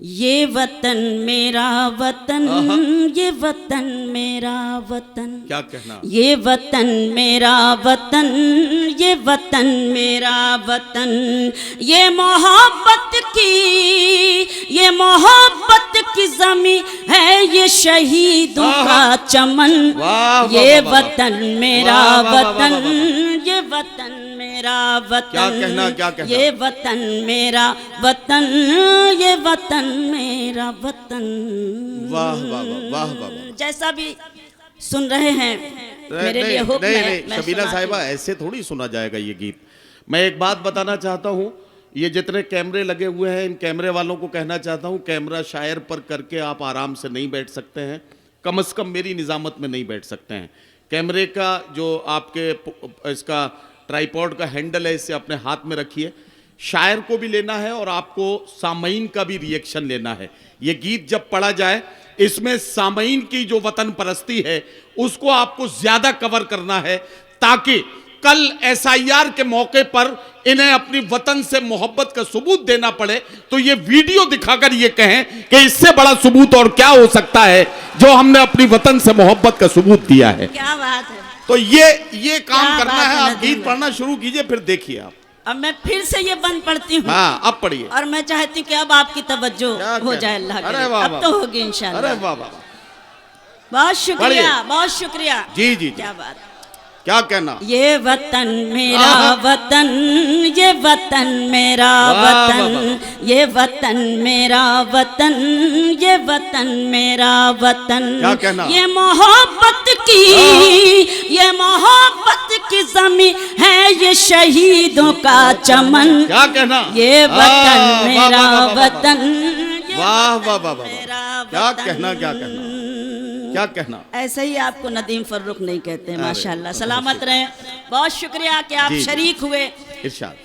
ये वतन मेरा वतन, ये वतन मेरा वतन, क्या कहना, ये वतन मेरा वतन, ये वतन मेरा वतन, ये मोहब्बत की ज़मीं है, ये शहीदों का चमन। ये वतन मेरा वतन, ये वतन मेरा वतन, क्या कहना, क्या कहना, ये वतन मेरा वतन, ये वतन मेरा वतन। वाह वाह वाह वाह वाह। जैसा भी सुन रहे हैं मेरे लिए हुक्म है। नहीं शबीना साहिबा, ऐसे थोड़ी सुना जाएगा ये गीत। मैं एक बात बताना चाहता हूँ, ये जितने कैमरे लगे हुए हैं इन कैमरे वालों को कहना चाहता हूँ, कैमरा शायर पर करके आप आराम से नहीं बैठ सकते हैं, कम से कम मेरी निजामत में नहीं बैठ सकते हैं। कैमरे का जो आपके इसका ट्राइपॉड का हैंडल है, इसे अपने हाथ में रखिए। शायर को भी लेना है और आपको सामईन का भी रिएक्शन लेना है। ये गीत जब पढ़ा जाए, इसमें सामईन की जो वतन परस्ती है उसको आपको ज्यादा कवर करना है, ताकि कल SIR के मौके पर इन्हें अपनी वतन से मोहब्बत का सबूत देना पड़े तो ये वीडियो दिखाकर ये कहें कि इससे बड़ा सबूत और क्या हो सकता है जो हमने अपनी वतन से मोहब्बत का सबूत दिया है। क्या बात है। तो ये काम करना है। आप गीत पढ़ना शुरू कीजिए, फिर देखिए आप। अब मैं फिर से ये बंद पढ़ती हूँ। हाँ, अब पढ़िए। और मैं चाहती हूँ कि अब आपकी तवज्जो हो जाए अल्लाह के। अब तो होगी इंशाल्लाह। अरे वाह वाह, बहुत शुक्रिया, बहुत शुक्रिया। जी जी, क्या बात, क्या कहना। ये वतन मेरा वतन, ये वतन मेरा वतन, ये वतन मेरा वतन, ये वतन मेरा वतन। क्या कहना। ये मोहब्बत की ज़मीं है, ये शहीदों का चमन। क्या कहना। ये वतन मेरा वतन, वाह वाह वाह वाह, क्या कहना, क्या कहना, क्या कहना। ऐसे ही आपको नदीम फर्रुख नहीं कहते हैं। माशाल्लाह, सलामत रहे। बहुत शुक्रिया कि आप शरीक हुए।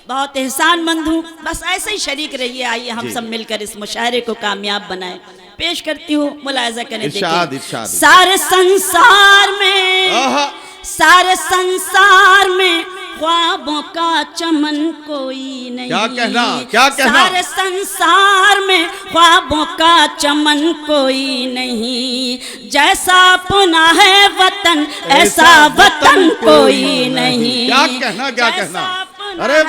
बहुत एहसानमंद हूँ। बस ऐसे ही शरीक रहिए। आइए हम सब मिलकर इस मुशायरे को कामयाब बनाएं। पेश करती हूँ, मुलायजा करें। सारे संसार में ख्वाबों का चमन कोई नहीं। क्या कहना, क्या कहना। सारे संसार में ख्वाबों का चमन कोई नहीं, जैसा अपना है वतन ऐसा वतन कोई नहीं। क्या कहना, क्या कहना। अरे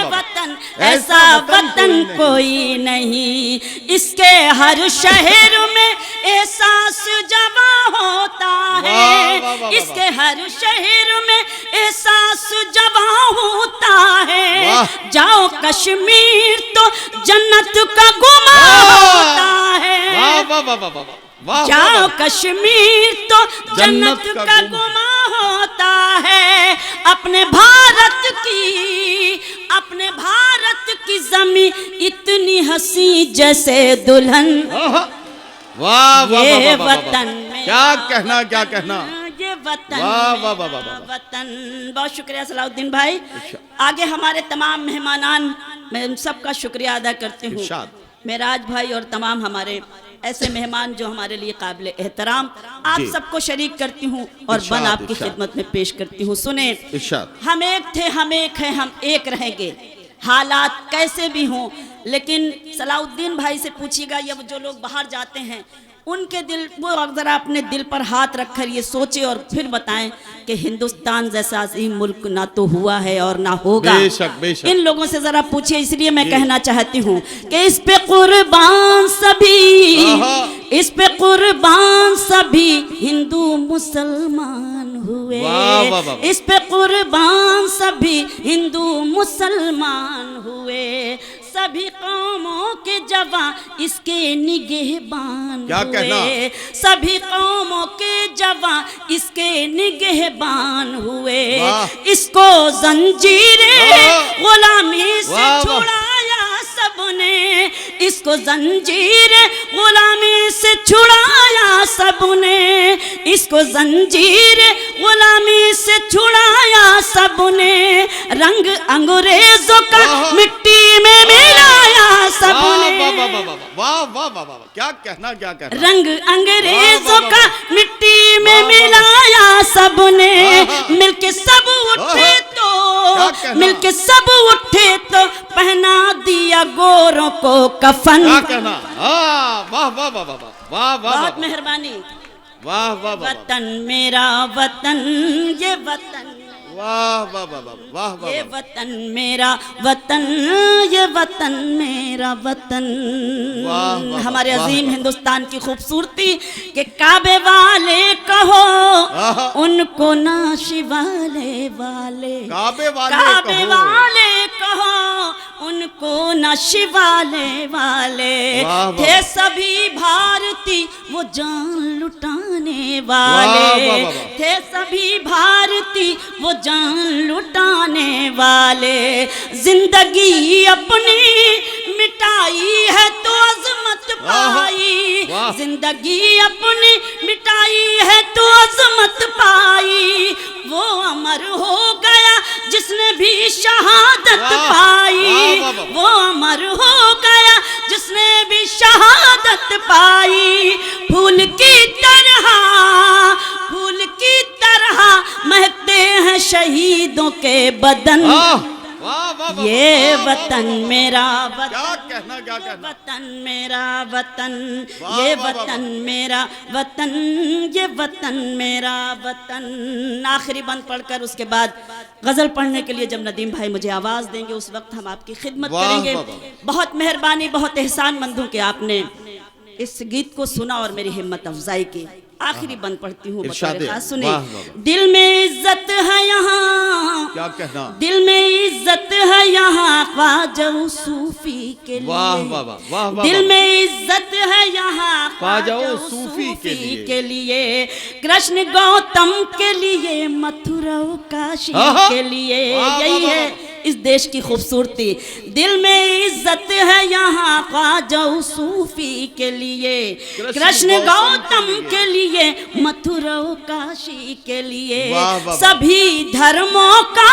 वतन ऐसा वतन कोई नहीं, इसके हर शहर में एहसास जवा होता है, इसके हर शहर में एहसास जवा होता है। जाओ कश्मीर तो जन्नत का गुमा होता है, जाओ कश्मीर तो जन्नत का गुमा होता है। अपने भारत की ज़मीं इतनी हंसी जैसे दुल्हन। वाह वाह, ये वतन में क्या कहना, क्या कहना। ये वतन, वाह वाह वाह वतन। बहुत शुक्रिया सलाउद्दीन भाई। आगे हमारे तमाम मेहमानान, मैं उन सबका शुक्रिया अदा करती हूँ। मेराज भाई और तमाम हमारे ऐसे मेहमान जो हमारे लिए काबिल एहतराम। आप सबको शरीक करती हूँ और बन आपकी खिदमत में पेश करती हूँ। सुने, हम एक थे, हम एक हैं, हम एक रहेंगे, हालात कैसे भी हों। लेकिन सलाउद्दीन भाई से पूछिएगा, ये जो लोग बाहर जाते हैं उनके दिल, वो ज़रा अपने दिल पर हाथ रखकर ये सोचे और फिर बताएं कि हिंदुस्तान जैसा अजीम मुल्क ना तो हुआ है और ना होगा। बेशक, बेशक। इन लोगों से ज़रा पूछिए। इसलिए मैं कहना चाहती हूँ कि इस पे कुर्बान सभी, इस पे कुर्बान सभी हिंदू मुसलमान हुए। इस पे कुर्बान सभी हिंदू मुसलमान हुए, सभी कौमों के जवान इसके निगहबान हुए, सभी कौमों के जवान इसके निगहबान हुए। इसको जंजीरे गुलामी से छुड़ाया सबने, इसको जंजीर गुलामी से छुड़ाया सबने, इसको जंजीर गुलामी से छुड़ाया सबने। रंग अंग्रेजों का मिट्टी में मिलाया सबने। वाह वाह वाह वाह, क्या कहना, क्या कहना। रंग अंग्रेजों का मिट्टी में मिलाया सबने, मिलके सब उठे तो क्या कहना? मिलके सब उठे तो पहना दिया गोरों को कफन। क्या कहना? वाह वाह वाह वाह वाह वाह, बहुत मेहरबानी। वाह वाह वाह, वतन मेरा वतन ये वतन, वाह वाह वाह वाह वाह वाह, ये वतन मेरा वतन, ये वतन मेरा वतन। वाह, वाह, हमारे वाह, अजीम वाह। हिंदुस्तान की खूबसूरती के काबे वाले कहो, आहा। उनको ना शिवाले वाले, काबे वाले काबे कहो। वाले कहो, उनको ना शिवाले वाले। वाह, वाह। थे सभी भारती वो जान लुटाने वाह, वाले, वाह, वाह, वाह। थे सभी भारती वो जान लुटाने वाले। जिंदगी अपनी मिटाई है तो अजमत पाई, वाह। जिंदगी अपनी मिटाई है तो अजमत पाई। वो अमर हो गया जिसने भी शहादत वाह, पाई, वाह, वाह, वाह। वो अमर हो गया जिसने भी शहादत पाई। फूल की तरह, फूल की तरह महकते हैं शहीदों के बदन। वाह वाह वाह वाह, ये वाह, वतन वाह, मेरा क्या वतन, कहना, क्या कहना? वतन मेरा वतन, वाह, ये वाह, वाह, वतन मेरा वतन, ये वतन मेरा वतन। आखिरी बंद पढ़कर उसके बाद गजल पढ़ने के लिए जब नदीम भाई मुझे आवाज देंगे उस वक्त हम आपकी खिदमत वाह, करेंगे। वाह, वाह। बहुत मेहरबानी, बहुत एहसानमंद हूं कि आपने इस गीत को सुना और मेरी हिम्मत अफजाई की। आखिरी बंद पढ़ती हूँ, इरशादे। खास सुनिए। वाह, वाह, वाह। दिल में इज्जत है यहाँ, क्या कहना? दिल में इज्जत है यहाँ ख्वाजा सूफी के लिए। वाह वाह वाह वाह वाह, दिल वाह। में इज्जत है यहाँ ख्वाजा सूफी सूफी के लिए। कृष्ण गौतम के लिए, मथुरा काशी आहा। के लिए। वाह, वाह, यही वाह, है वाह। इस देश की खूबसूरती। दिल में इज्जत है यहाँ ख्वाजा सूफी के लिए, कृष्ण गौतम के लिए, मथुरा काशी के लिए। वाह, वाह, वाह। सभी धर्मों का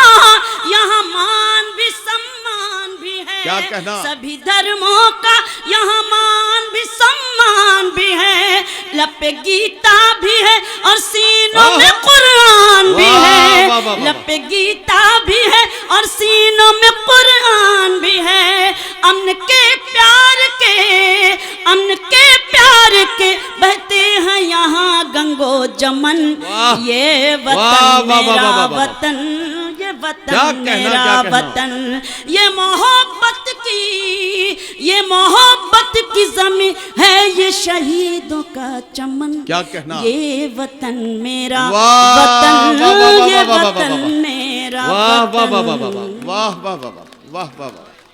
यहाँ मान भी सम्मान भी है। क्या कहना? सभी धर्मों का यहाँ मान भी सम्मान भी है। लब पे गीता भी है और सीनों में कुरान भी वाह, है। वाह, वाह, वाह। लब पे गीता भी है और सीनों में कुरान भी है। अमन के प्यार के, अमन के प्यार के बहते हैं यहाँ गंगो जमन। वाह। ये वाह, वतन वाह, वाह, मेरा वाह, वाह, वाह। वतन, ये क्या वतन कहना, मेरा क्या कहना? वतन, ये मोहब्बत की, ये मोहब्बत की ज़मीं है, ये शहीदों का चमन। क्या कहना? ये वतन मेरा वाह, वतन, वाह, वाह, वाह, ये वाह, वाह, वाह, वतन वाह। मेरा वाह वाह वतन। वाह वाह वाह वाह वाह वाह वाह वाह वाह।